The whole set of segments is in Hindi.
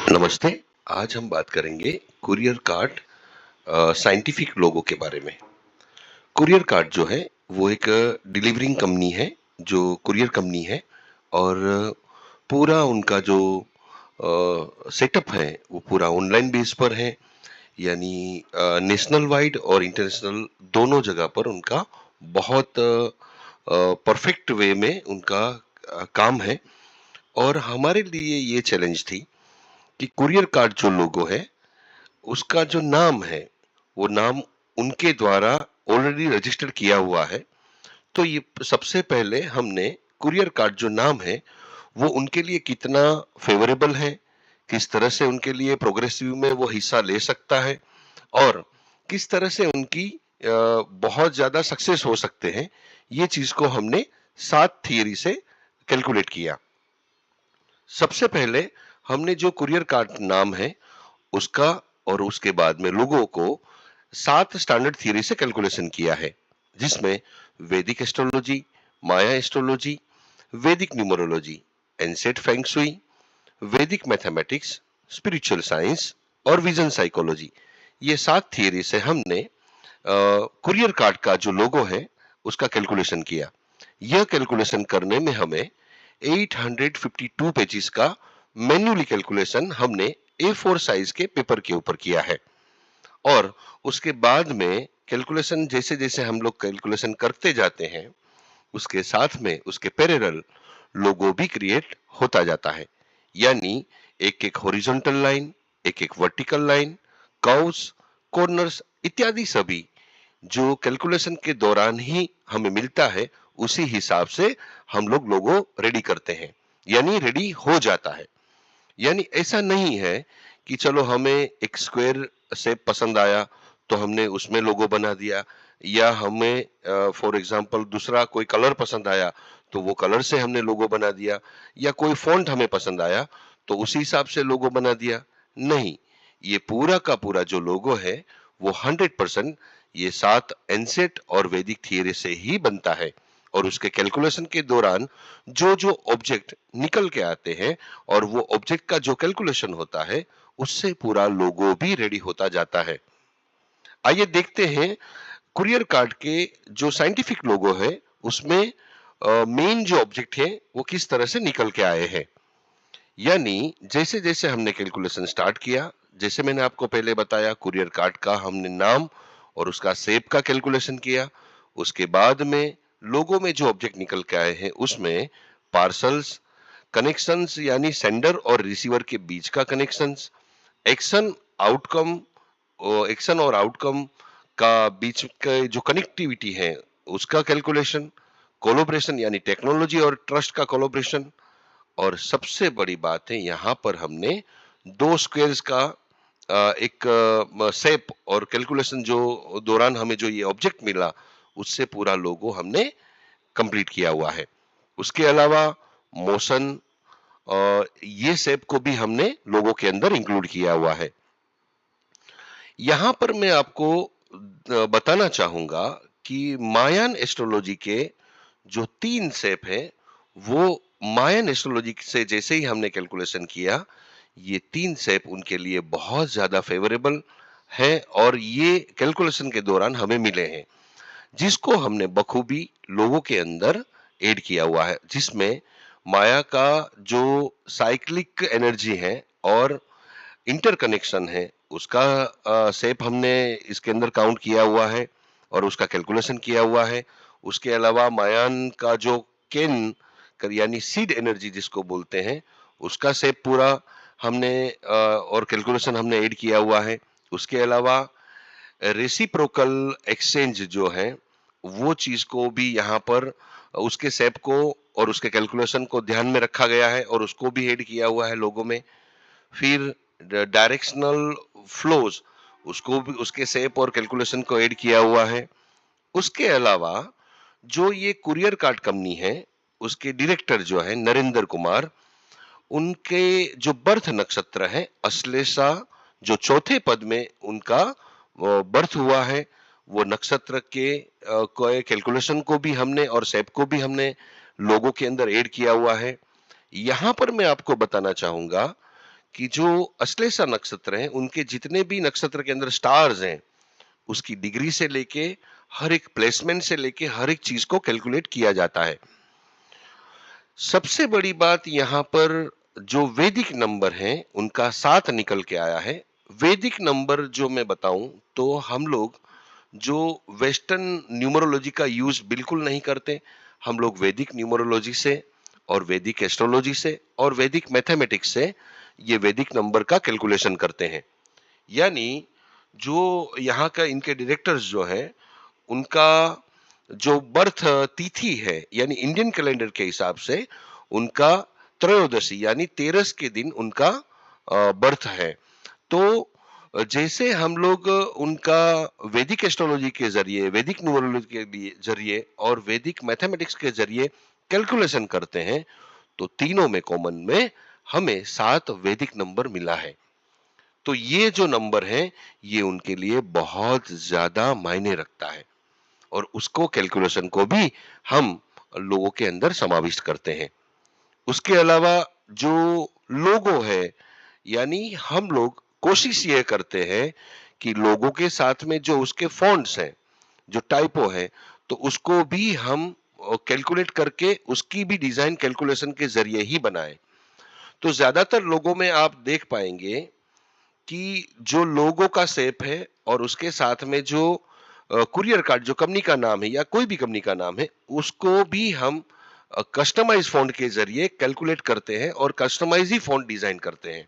नमस्ते। आज हम बात करेंगे कुरियर कार्ट साइंटिफिक लोगो के बारे में। कुरियर कार्ट जो है वो एक डिलीवरिंग कंपनी है, जो कुरियर कंपनी है। और पूरा उनका जो सेटअप है वो पूरा ऑनलाइन बेस पर है। यानी नेशनल वाइड और इंटरनेशनल दोनों जगह पर उनका बहुत परफेक्ट वे में उनका काम है। और हमारे लिए ये चैलेंज थी कि कुरियर कार्ट जो लोगो है उसका जो नाम है वो नाम उनके द्वारा ऑलरेडी रजिस्टर किया हुआ है। तो ये सबसे पहले हमने कुरियर कार्ड जो नाम है वो उनके लिए कितना फेवरेबल है, किस तरह से उनके लिए प्रोग्रेसिव में वो हिस्सा ले सकता है और किस तरह से उनकी बहुत ज्यादा सक्सेस हो सकते हैं, ये चीज को हमने 7 थियरी से कैलकुलेट किया। सबसे पहले हमने जो कुरियर कार्ड नाम है उसका और उसके बाद में लोगों को 7 स्टैंडर्ड थियरी से कैलकुलेशन किया है, जिसमें वैदिक एस्ट्रोलॉजी, माया एस्ट्रोलॉजी, वैदिक न्यूमरोलॉजी, एनसेट फेंग शुई, वैदिक मैथमेटिक्स, स्पिरिचुअल साइंस और विजन साइकोलॉजी, ये 7 थियरी से हमने कुरियर कार्ड का जो लोगो है उसका कैलकुलेशन किया। यह कैलकुलेशन करने में हमें 852 पेजेस का मैन्युअली कैलकुलेशन हमने A4 साइज के पेपर के ऊपर किया है। और उसके बाद में कैलकुलेशन जैसे जैसे हम लोग कैलकुलेशन करते जाते हैं उसके साथ में उसके पैरेलल लोगो भी क्रिएट होता जाता है। यानी एक एक हॉरिजॉन्टल लाइन, एक एक वर्टिकल लाइन, कर्व्स, कॉर्नर्स इत्यादि सभी जो कैलकुलेशन के दौरान ही हमें मिलता है उसी हिसाब से हम लोग लोगो रेडी करते हैं, यानी रेडी हो जाता है। यानी ऐसा नहीं है कि चलो हमें एक स्क्वायर शेप पसंद आया तो हमने उसमें लोगो बना दिया, या हमें फॉर एग्जांपल दूसरा कोई कलर पसंद आया तो वो कलर से हमने लोगो बना दिया, या कोई फॉन्ट हमें पसंद आया तो उसी हिसाब से लोगो बना दिया। नहीं, ये पूरा का पूरा जो लोगो है वो 100% ये 7 एनसेट और वैदिक थियरी से ही बनता है। और उसके कैलकुलेशन के दौरान जो जो ऑब्जेक्ट निकल के आते हैं और वो ऑब्जेक्ट का जो कैलकुलेशन होता है उससे पूरा लोगो भी रेडी होता जाता है। आइए देखते हैं कुरियर कार्ड के जो साइंटिफिक लोगो है उसमें मेन जो ऑब्जेक्ट है वो किस तरह से निकल के आए हैं। यानी जैसे जैसे हमने कैलकुलेशन स्टार्ट किया, जैसे मैंने आपको पहले बताया, कुरियर कार्ड का हमने नाम और उसका शेप का कैलकुलेशन किया। उसके बाद में लोगो में जो ऑब्जेक्ट निकल के आए हैं उसमें पार्सल्स, कनेक्शंस यानी सेंडर और रिसीवर के बीच का कनेक्शंस, एक्शन आउटकम एक्शन और आउटकम का बीच के जो कनेक्टिविटी है उसका कैलकुलेशन, कोलैबोरेशन यानी टेक्नोलॉजी और ट्रस्ट का कोलैबोरेशन। और सबसे बड़ी बात है यहाँ पर हमने दो स्क्वायर्स का एक शेप और कैलकुलेशन जो दौरान हमें जो ये ऑब्जेक्ट मिला उससे पूरा लोगो हमने कंप्लीट किया हुआ है। उसके अलावा मोशन और ये शेप को भी हमने लोगो के अंदर इंक्लूड किया हुआ है। यहाँ पर मैं आपको बताना चाहूंगा कि मायान एस्ट्रोलॉजी के जो 3 शेप है वो मायन एस्ट्रोलॉजी से जैसे ही हमने कैलकुलेशन किया, ये 3 शेप उनके लिए बहुत ज्यादा फेवरेबल है और ये कैलकुलेशन के दौरान हमें मिले हैं, जिसको हमने बखूबी लोगों के अंदर ऐड किया हुआ है, जिसमें माया का जो साइक्लिक एनर्जी है और इंटरकनेक्शन है उसका शेप हमने इसके अंदर काउंट किया हुआ है और उसका कैलकुलेशन किया हुआ है। उसके अलावा मायान का जो केन यानी सीड एनर्जी जिसको बोलते हैं उसका शेप पूरा हमने और कैलकुलेशन हमने ऐड किया हुआ है। उसके अलावा रेसिप्रोकल एक्सचेंज जो है वो चीज को भी यहाँ पर उसके शेप को और उसके कैलकुलेशन को ध्यान में रखा गया है और उसको भी ऐड किया हुआ है लोगों में। फिर डायरेक्शनल फ्लोज उसको भी उसके शेप और कैलकुलेशन को ऐड किया हुआ है। उसके अलावा जो ये कुरियर कार्ड कंपनी है उसके डायरेक्टर जो है नरेंद्र कुमार, उनके जो बर्थ नक्षत्र है अश्लेषा, जो चौथे पद में उनका बर्थ हुआ है, वो नक्षत्र के कैलकुलेशन को भी हमने और शेप को भी हमने लोगों के अंदर ऐड किया हुआ है। यहां पर मैं आपको बताना चाहूंगा कि जो अश्लेषा नक्षत्र हैं, उनके जितने भी नक्षत्र के अंदर स्टार्स हैं, उसकी डिग्री से लेके हर एक प्लेसमेंट से लेके हर एक चीज को कैलकुलेट किया जाता है। सबसे बड़ी बात यहाँ पर जो वैदिक नंबर हैं उनका 7 निकल के आया है। वैदिक नंबर जो मैं बताऊं तो हम लोग जो वेस्टर्न न्यूमरोलॉजी का यूज बिल्कुल नहीं करते, हम लोग वैदिक न्यूमरोलॉजी से और वैदिक एस्ट्रोलॉजी से और वैदिक मैथमेटिक्स से ये वैदिक नंबर का कैलकुलेशन करते हैं। यानी जो यहाँ का इनके डायरेक्टर्स जो है उनका जो बर्थ तिथि है यानी इंडियन कैलेंडर के हिसाब से उनका त्रयोदशी यानी 13 के दिन उनका बर्थ है। तो जैसे हम लोग उनका वैदिक एस्ट्रोलॉजी के जरिए, वैदिक न्यूमरोलॉजी के लिए जरिए और वैदिक मैथमेटिक्स के जरिए कैलकुलेशन करते हैं, तो तीनों में कॉमन में हमें 7 वैदिक नंबर मिला है। तो ये जो नंबर है ये उनके लिए बहुत ज्यादा मायने रखता है और उसको कैलकुलेशन को भी हम लोगों के अंदर समाविष्ट करते हैं। उसके अलावा जो लोगो है यानी हम लोग कोशिश ये करते हैं कि लोगों के साथ में जो उसके फॉन्ट्स हैं, जो टाइपो है, तो उसको भी हम कैलकुलेट करके उसकी भी डिजाइन कैलकुलेशन के जरिए ही बनाए। तो ज्यादातर लोगों में आप देख पाएंगे कि जो लोगो का शेप है और उसके साथ में जो कुरियर कार्ड जो कंपनी का नाम है या कोई भी कंपनी का नाम है उसको भी हम कस्टमाइज फॉन्ट के जरिए कैलकुलेट करते हैं और कस्टमाइज ही फॉन्ट डिजाइन करते हैं।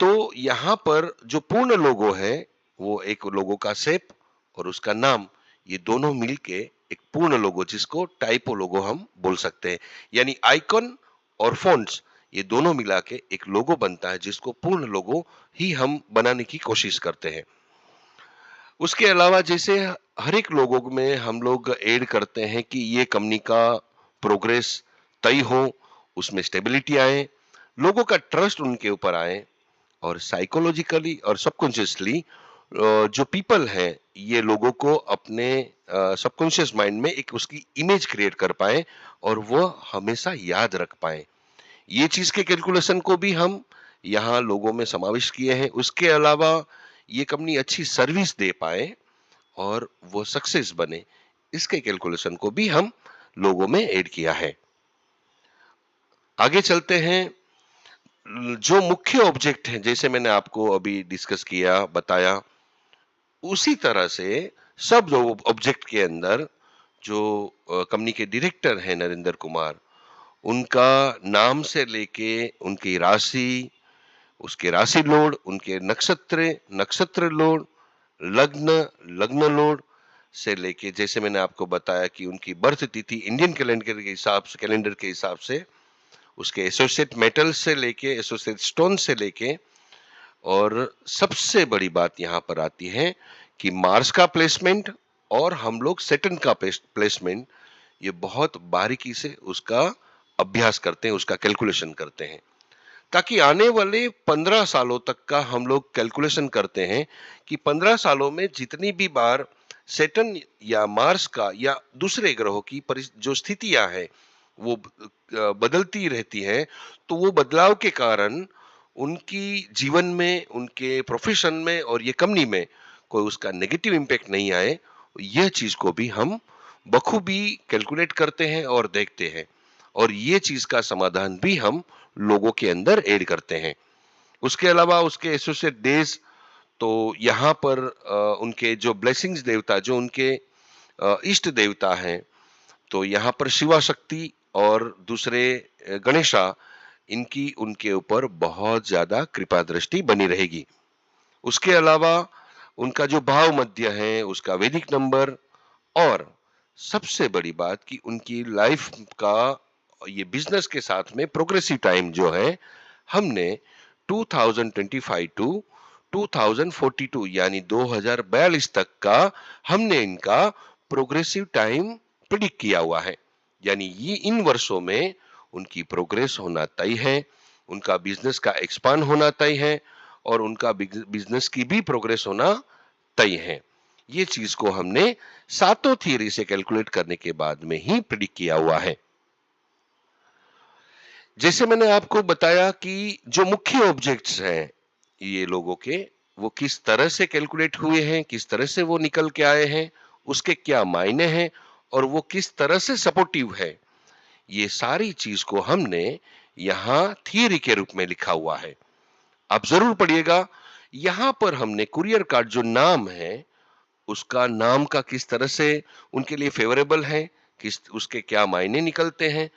तो यहाँ पर जो पूर्ण लोगो है वो एक लोगो का शेप और उसका नाम, ये दोनों मिलके एक पूर्ण लोगो जिसको टाइपो लोगो हम बोल सकते हैं। यानी आइकन और फॉन्ट्स ये दोनों मिला के एक लोगो बनता है जिसको पूर्ण लोगो ही हम बनाने की कोशिश करते हैं। उसके अलावा जैसे हर एक लोगों में हम लोग ऐड करते हैं कि ये कंपनी का प्रोग्रेस तय हो, उसमें स्टेबिलिटी आए, लोगों का ट्रस्ट उनके ऊपर आए और साइकोलॉजिकली और सबकॉन्शियसली जो पीपल है ये लोगों को अपने सबकॉन्शियस माइंड में एक उसकी इमेज क्रिएट कर पाए और वो हमेशा याद रख पाए। ये चीज के कैलकुलेशन को भी हम यहाँ लोगों में समाविष्ट किए हैं। उसके अलावा ये कंपनी अच्छी सर्विस दे पाए और वो सक्सेस बने, इसके कैलकुलेशन को भी हम लोगों में ऐड किया है। आगे चलते हैं। जो मुख्य ऑब्जेक्ट है जैसे मैंने आपको अभी डिस्कस किया बताया, उसी तरह से सब ऑब्जेक्ट के अंदर जो कंपनी के डायरेक्टर हैं नरेंद्र कुमार, उनका नाम से लेके उनकी राशि, उसके राशि लोड, उनके नक्षत्र लोड, लग्न लग्न लोड से लेके जैसे मैंने आपको बताया कि उनकी बर्थ तिथि इंडियन कैलेंडर के हिसाब से उसके एसोसिएट मेटल से लेके एसोसिएट स्टोन से लेके और सबसे बड़ी बात यहाँ पर आती है कि मार्स का प्लेसमेंट और हम लोग सेटन का प्लेसमेंट ये बहुत बारीकी से उसका अभ्यास करते हैं, उसका कैलकुलेशन करते हैं ताकि आने वाले 15 सालों तक का हम लोग कैलकुलेशन करते हैं कि 15 सालों में जितनी भी बार सेटन या मार्स का या दूसरे ग्रहों की जो स्थितियां हैं वो बदलती रहती हैं, तो वो बदलाव के कारण उनकी जीवन में, उनके प्रोफेशन में और ये कंपनी में कोई उसका नेगेटिव इम्पैक्ट नहीं आए, यह चीज को भी हम बखूबी कैलकुलेट करते हैं और देखते हैं और ये चीज का समाधान भी हम लोगों के अंदर ऐड करते हैं। उसके अलावा उसके एसोसिएट डेज, तो यहाँ पर उनके जो ब्लेसिंग्स देवता, जो उनके इष्ट देवता हैं, तो यहाँ पर शिवा शक्ति और दूसरे गणेशा, इनकी उनके ऊपर बहुत ज्यादा कृपा दृष्टि बनी रहेगी। उसके अलावा उनका जो भाव मध्य है, उसका वैदिक नंबर और सबसे बड़ी बात कि उनकी लाइफ का ये बिजनेस के साथ में प्रोग्रेसिव टाइम जो है, हमने 2025 टू 2042 यानी 2042 तक का हमने इनका प्रोग्रेसिव टाइम प्रिडिक्ट किया हुआ है। यानी ये इन वर्षों में उनकी प्रोग्रेस होना तय है, उनका बिजनेस का एक्सपांड होना तय है और उनका बिजनेस की भी प्रोग्रेस होना तय है। ये चीज को हमने सातों थियरी से कैलकुलेट करने के बाद में ही प्रिडिक्ट किया हुआ है। जैसे मैंने आपको बताया कि जो मुख्य ऑब्जेक्ट्स हैं ये लोगों के, वो किस तरह से कैलकुलेट हुए हैं, किस तरह से वो निकल के आए हैं, उसके क्या मायने हैं और वो किस तरह से सपोर्टिव है, ये सारी चीज को हमने यहाँ थियरी के रूप में लिखा हुआ है। आप जरूर पढ़िएगा। यहाँ पर हमने कुरियर कार्ड जो नाम है उसका नाम का किस तरह से उनके लिए फेवरेबल है, किस उसके क्या मायने निकलते हैं,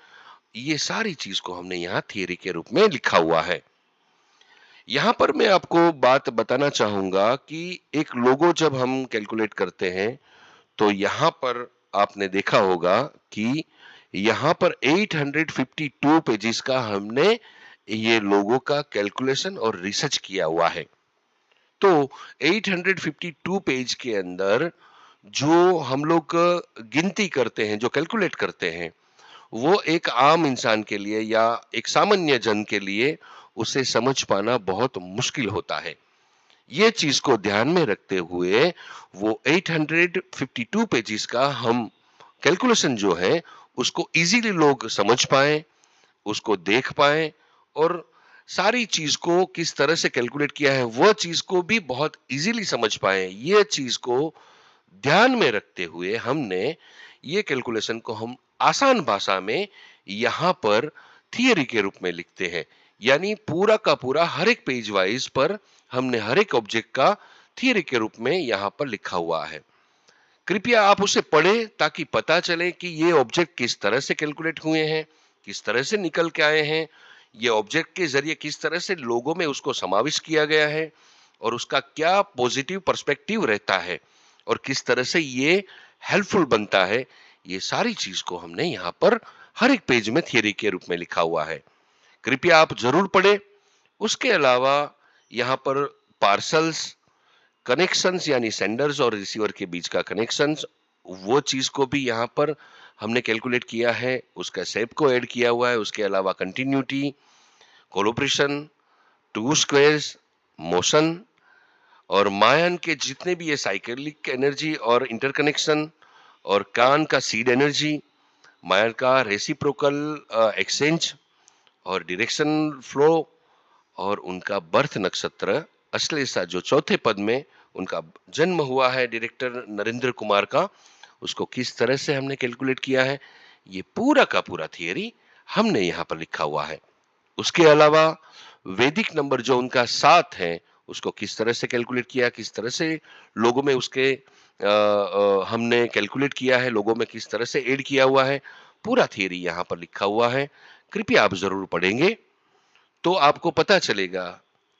ये सारी चीज को हमने यहाँ थियरी के रूप में लिखा हुआ है। यहाँ पर मैं आपको बात बताना चाहूंगा कि एक लोगो जब हम कैलकुलेट करते हैं तो यहाँ पर आपने देखा होगा कि यहाँ पर 852 पेजेस का हमने ये लोगो का कैलकुलेशन और रिसर्च किया हुआ है। तो 852 पेज के अंदर जो हम लोग गिनती करते हैं, जो कैलकुलेट करते हैं, वो एक आम इंसान के लिए या एक सामान्य जन के लिए उसे समझ पाना बहुत मुश्किल होता है। ये चीज को ध्यान में रखते हुए वो 852 पेजेस का हम कैलकुलेशन जो है उसको इजीली लोग समझ पाए, उसको देख पाए और सारी चीज को किस तरह से कैलकुलेट किया है वह चीज को भी बहुत इजीली समझ पाए। ये चीज को ध्यान में रखते हुए हमने ये कैलकुलेशन को हम आसान भाषा में यहाँ पर थियरी के रूप में लिखते हैं। यानी पूरा का पूरा हर एक पेज वाइज पर हमने हर एक ऑब्जेक्ट का थियरी के रूप में यहाँ पर लिखा हुआ है। कृपया आप उसे पढ़ें ताकि पता चले कि ये ऑब्जेक्ट किस तरह से कैलकुलेट हुए हैं, किस तरह से निकल के आए हैं, ये ऑब्जेक्ट के जरिए किस तरह से लोगों में उसको समाविष्ट किया गया है और उसका क्या पॉजिटिव पर्सपेक्टिव रहता है और किस तरह से ये हेल्पफुल बनता है। ये सारी चीज को हमने यहाँ पर हर एक पेज में थियरी के रूप में लिखा हुआ है। कृपया आप जरूर पढ़ें। उसके अलावा यहाँ पर पार्सल्स, कनेक्शंस यानी सेंडर्स और रिसीवर के बीच का कनेक्शंस, वो चीज को भी यहाँ पर हमने कैलकुलेट किया है, उसका शेप को ऐड किया हुआ है। उसके अलावा continuity, collaboration, to squares, motion और मायन के जितने भी ये साइक्लिक एनर्जी और इंटरकनेक्शन और कान का सीड एनर्जी, मायन का रेसिप्रोकल एक्सचेंज और डायरेक्शन फ्लो और उनका बर्थ नक्षत्र अश्लेषा जो चौथे पद में उनका जन्म हुआ है डायरेक्टर नरेंद्र कुमार का, उसको किस तरह से हमने कैलकुलेट किया है, ये पूरा का पूरा थियरी हमने यहाँ पर लिखा हुआ है। उसके अलावा वैदिक नंबर जो उनका 7 है उसको किस तरह से कैलकुलेट किया, किस तरह से लोगों में उसके हमने कैलकुलेट किया है, लोगों में किस तरह से ऐड किया हुआ है, पूरा थियरी यहाँ पर लिखा हुआ है। कृपया आप जरूर पढ़ेंगे तो आपको पता चलेगा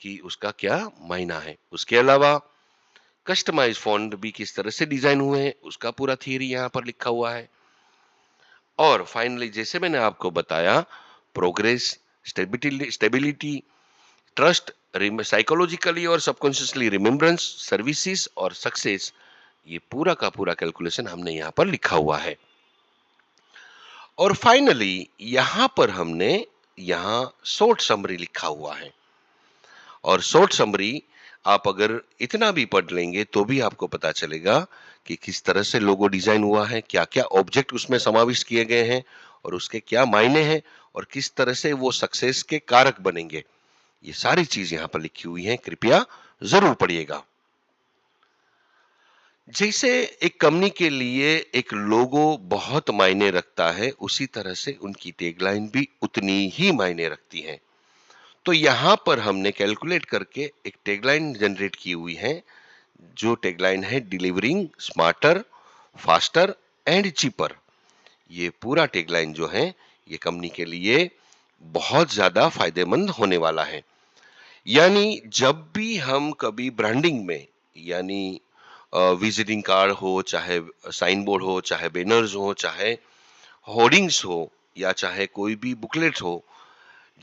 कि उसका क्या मायना है। उसके अलावा कस्टमाइज फॉन्ट भी किस तरह से डिजाइन हुए हैं उसका पूरा थियरी यहाँ पर लिखा हुआ है। और फाइनली जैसे मैंने आपको बताया, प्रोग्रेस, स्टेबिलिटी, ट्रस्ट, साइकोलॉजिकली और सबकॉन्शियसली रिमेम्बरेंस, सर्विसेज और सक्सेस, ये पूरा का पूरा कैलकुलेशन हमने यहाँ पर लिखा हुआ है। और फाइनली यहाँ पर हमने यहाँ शॉर्ट समरी लिखा हुआ है। और शॉर्ट समरी आप अगर इतना भी पढ़ लेंगे तो भी आपको पता चलेगा कि किस तरह से लोगो डिजाइन हुआ है, क्या क्या ऑब्जेक्ट उसमें समाविष्ट किए गए हैं और उसके क्या मायने हैं और किस तरह से वो सक्सेस के कारक बनेंगे। ये सारी चीज यहाँ पर लिखी हुई है, कृपया जरूर पढ़िएगा। जैसे एक कंपनी के लिए एक लोगो बहुत मायने रखता है, उसी तरह से उनकी टैगलाइन भी उतनी ही मायने रखती है। तो यहाँ पर हमने कैलकुलेट करके एक टैगलाइन जनरेट की हुई है, जो टैगलाइन है delivering smarter, faster and cheaper. ये पूरा टैगलाइन जो है ये कंपनी के लिए बहुत ज्यादा फायदेमंद होने वाला है। यानी जब भी हम कभी ब्रांडिंग में, यानी विजिटिंग कार्ड हो, चाहे साइन बोर्ड हो, चाहे बैनर्स हो, चाहे होर्डिंग्स हो या चाहे कोई भी बुकलेट हो,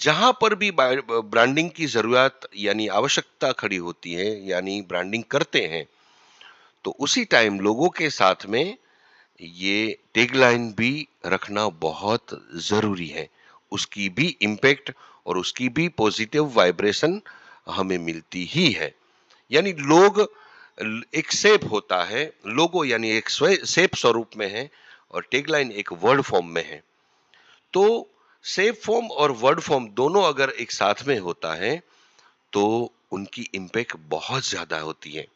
जहां पर भी ब्रांडिंग की जरूरत यानी आवश्यकता खड़ी होती है, यानी ब्रांडिंग करते हैं, तो उसी टाइम लोगों के साथ में ये टैगलाइन भी रखना बहुत जरूरी है। उसकी भी इम्पैक्ट और उसकी भी पॉजिटिव वाइब्रेशन हमें मिलती ही है। यानी लोग एक शेप होता है, लोगो यानी एक शेप स्वरूप में है और टैगलाइन एक वर्ड फॉर्म में है। तो शेप फॉर्म और वर्ड फॉर्म दोनों अगर एक साथ में होता है तो उनकी इम्पैक्ट बहुत ज्यादा होती है।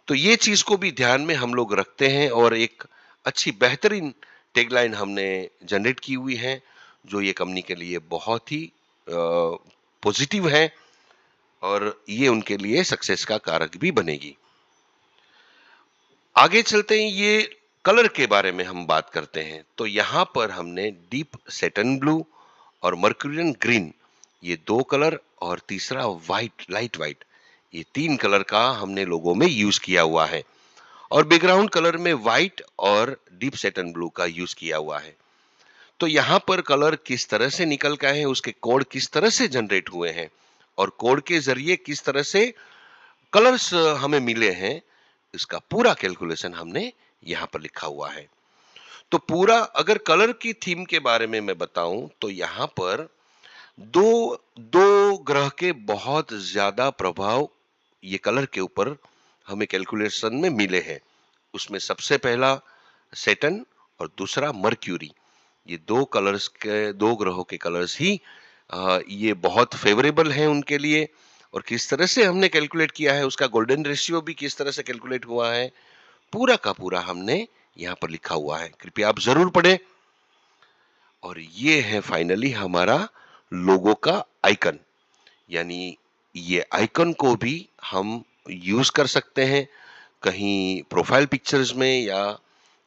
तो ये चीज को भी ध्यान में हम लोग रखते हैं और एक अच्छी बेहतरीन टैगलाइन हमने जनरेट की हुई है जो ये कंपनी के लिए बहुत ही पॉजिटिव है और ये उनके लिए सक्सेस का कारक भी बनेगी। आगे चलते हैं, ये कलर के बारे में हम बात करते हैं। तो यहाँ पर हमने डीप सैटिन ब्लू और मर्क्यूरियन ग्रीन, ये दो कलर, और तीसरा व्हाइट, लाइट व्हाइट, ये तीन कलर का हमने लोगो में यूज किया हुआ है। और बैकग्राउंड कलर में व्हाइट और डीप सैटिन ब्लू का यूज किया हुआ है। तो यहाँ पर कलर किस तरह से निकल के आए हैं, उसके कोड किस तरह से जनरेट हुए हैं और कोड के जरिए किस तरह से कलर्स हमें मिले हैं, इसका पूरा कैलकुलेशन हमने यहाँ पर लिखा हुआ है। तो पूरा अगर कलर की थीम के बारे में मैं बताऊं तो यहाँ पर दो दो ग्रह के बहुत ज्यादा प्रभाव ये कलर के ऊपर हमें कैलकुलेशन में मिले हैं। उसमें सबसे पहला सैटर्न और दूसरा मर्क्यूरी, ये दो कलर्स के, दो ग्रहों के कलर्स ही ये बहुत फेवरेबल हैं उनके लिए। और किस तरह से हमने कैलकुलेट किया है, उसका गोल्डन रेशियो भी किस तरह से कैलकुलेट हुआ है, पूरा का पूरा हमने यहाँ पर लिखा हुआ है। कृपया आप जरूर पढ़ें। और ये है फाइनली हमारा लोगो का आइकन, यानी ये आइकन को भी हम यूज कर सकते हैं कहीं प्रोफाइल पिक्चर्स में या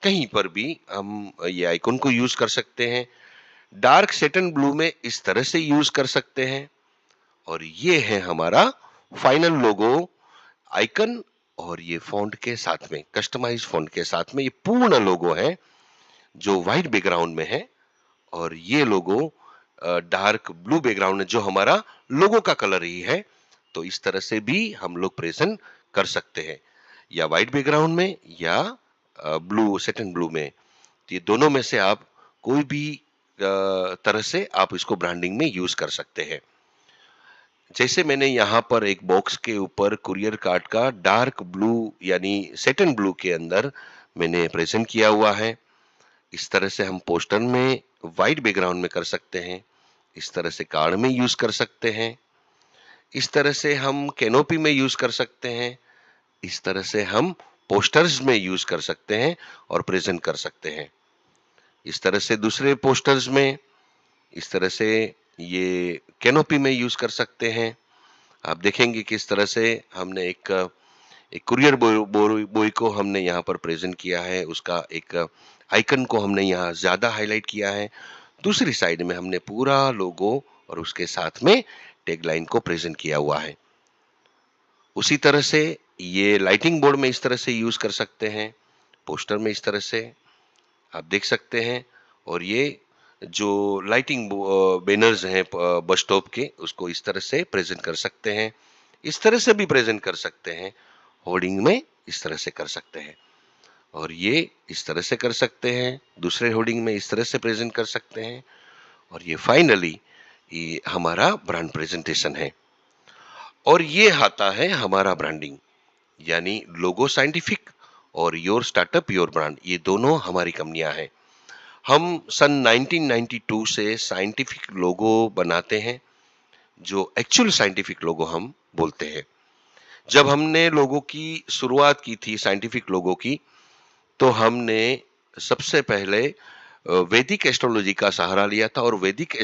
कहीं पर भी हम ये आइकन को यूज कर सकते हैं। डार्क सैटिन ब्लू में इस तरह से यूज कर सकते हैं। और ये है हमारा फाइनल लोगो आइकन, और ये फॉन्ट के साथ में, कस्टमाइज फॉन्ट के साथ में ये पूर्ण लोगो है जो व्हाइट बैकग्राउंड में है। और ये लोगो डार्क ब्लू बैकग्राउंड है जो हमारा लोगो का कलर ही है। तो इस तरह से भी हम लोग प्रेजेंट कर सकते हैं, या व्हाइट बैकग्राउंड में या ब्लू सैटिन ब्लू में। तो ये दोनों में से आप कोई भी तरह से आप इसको ब्रांडिंग में यूज कर सकते हैं। जैसे मैंने यहाँ पर एक बॉक्स के ऊपर कुरियर कार्ड का डार्क ब्लू यानी सैटिन ब्लू के अंदर मैंने प्रेजेंट किया हुआ है। इस तरह से हम पोस्टर में व्हाइट बैकग्राउंड में कर सकते हैं, इस तरह से कार्ड में यूज कर सकते हैं, इस तरह से हम कैनोपी में यूज कर सकते हैं, इस तरह से हम पोस्टर्स में यूज कर सकते हैं और प्रेजेंट कर सकते हैं। इस तरह से दूसरे पोस्टर्स में, इस तरह से ये कैनोपी में यूज कर सकते हैं। आप देखेंगे किस तरह से हमने एक कुरियर बॉय को हमने यहाँ पर प्रेजेंट किया है, उसका एक आइकन को हमने यहाँ ज्यादा हाईलाइट किया है। दूसरी साइड में हमने पूरा लोगो और उसके साथ में टैगलाइन को प्रेजेंट किया हुआ है। उसी तरह से ये लाइटिंग बोर्ड में इस तरह से यूज कर सकते हैं, पोस्टर में इस तरह से आप देख सकते हैं। और ये जो लाइटिंग बैनर्स हैं बस स्टॉप के, उसको इस तरह से प्रेजेंट कर सकते हैं, इस तरह से भी प्रेजेंट कर सकते हैं, होर्डिंग में इस तरह से कर सकते हैं, और ये इस तरह से कर सकते हैं, दूसरे होर्डिंग में इस तरह से प्रेजेंट कर सकते हैं। और ये फाइनली ये हमारा ब्रांड प्रेजेंटेशन है। और ये आता है हमारा ब्रांडिंग, यानी लोगो साइंटिफिक और योर स्टार्टअप योर ब्रांड, ये दोनों हमारी कंपनियां हैं। हम सन 1992 से साइंटिफिक लोगो बनाते हैं, जो एक्चुअल साइंटिफिक लोगो हम बोलते हैं। जब हमने लोगो की शुरुआत की थी साइंटिफिक लोगो की, तो हमने सबसे पहले वैदिक एस्ट्रोलॉजी का सहारा लिया था। और वैदिक